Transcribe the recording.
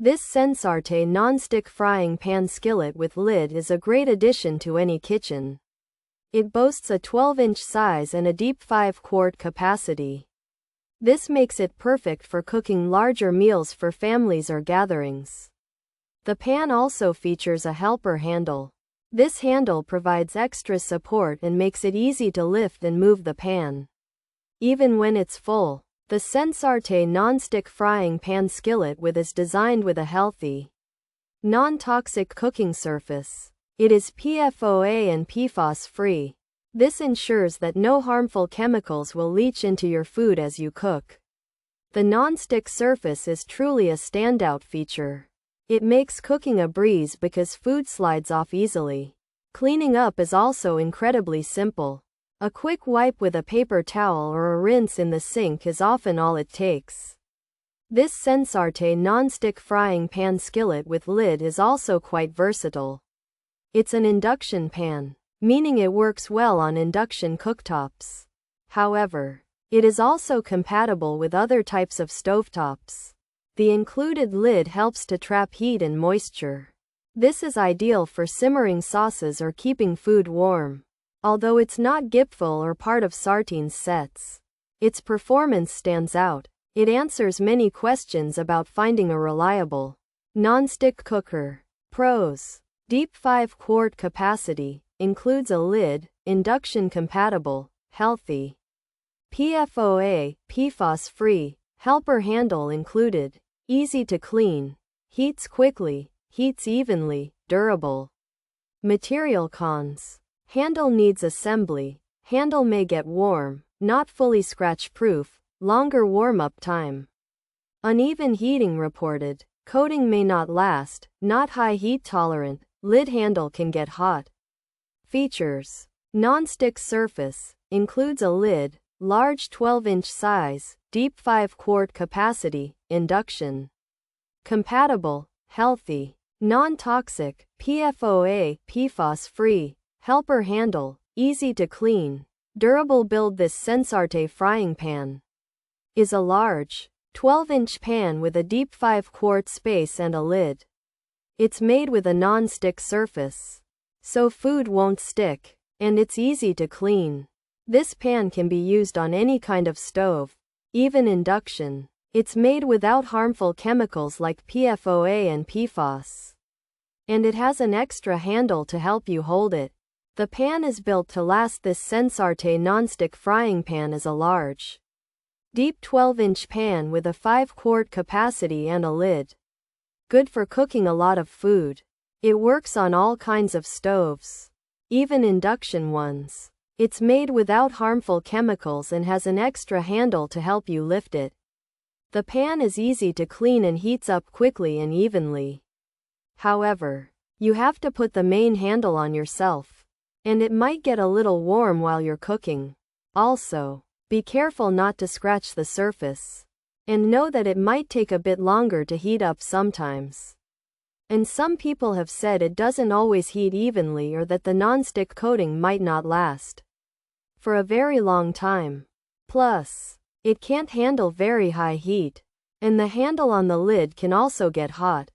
This SENSARTE non-stick frying pan skillet with lid is a great addition to any kitchen. It boasts a 12-inch size and a deep 5-quart capacity. This makes it perfect for cooking larger meals for families or gatherings. The pan also features a helper handle. This handle provides extra support and makes it easy to lift and move the pan, even when it's full. The SENSARTE non-stick frying pan skillet with is designed with a healthy, non-toxic cooking surface. It is PFOA and PFOS free. This ensures that no harmful chemicals will leach into your food as you cook. The non-stick surface is truly a standout feature. It makes cooking a breeze because food slides off easily. Cleaning up is also incredibly simple. A quick wipe with a paper towel or a rinse in the sink is often all it takes. This SENSARTE non-stick frying pan skillet with lid is also quite versatile. It's an induction pan, meaning it works well on induction cooktops. However, it is also compatible with other types of stovetops. The included lid helps to trap heat and moisture. This is ideal for simmering sauces or keeping food warm. Although it's not GIPFL or part of Sartine's sets, its performance stands out. It answers many questions about finding a reliable non-stick cooker. Pros: deep 5-quart capacity, includes a lid, induction compatible, healthy, PFOA, PFOS free, helper handle included, easy to clean, heats quickly, heats evenly, durable. Material cons: handle needs assembly, handle may get warm, not fully scratch-proof, longer warm-up time. Uneven heating reported, coating may not last, not high heat tolerant, lid handle can get hot. Features: non-stick surface, includes a lid, large 12-inch size, deep 5-quart capacity, induction compatible, healthy, non-toxic, PFOA, PFOS free, helper handle, easy to clean, durable build. This SENSARTE frying pan is a large, 12-inch pan with a deep 5-quart space and a lid. It's made with a non-stick surface, so food won't stick, and it's easy to clean. This pan can be used on any kind of stove, even induction. It's made without harmful chemicals like PFOA and PFOS. And it has an extra handle to help you hold it. The pan is built to last. This SENSARTE non-stick frying pan is a large, deep 12-inch pan with a 5-quart capacity and a lid. Good for cooking a lot of food. It works on all kinds of stoves, even induction ones. It's made without harmful chemicals and has an extra handle to help you lift it. The pan is easy to clean and heats up quickly and evenly. However, you have to put the main handle on yourself, and it might get a little warm while you're cooking. Also, be careful not to scratch the surface, and know that it might take a bit longer to heat up sometimes. And some people have said it doesn't always heat evenly or that the non-stick coating might not last for a very long time. Plus, it can't handle very high heat, and the handle on the lid can also get hot.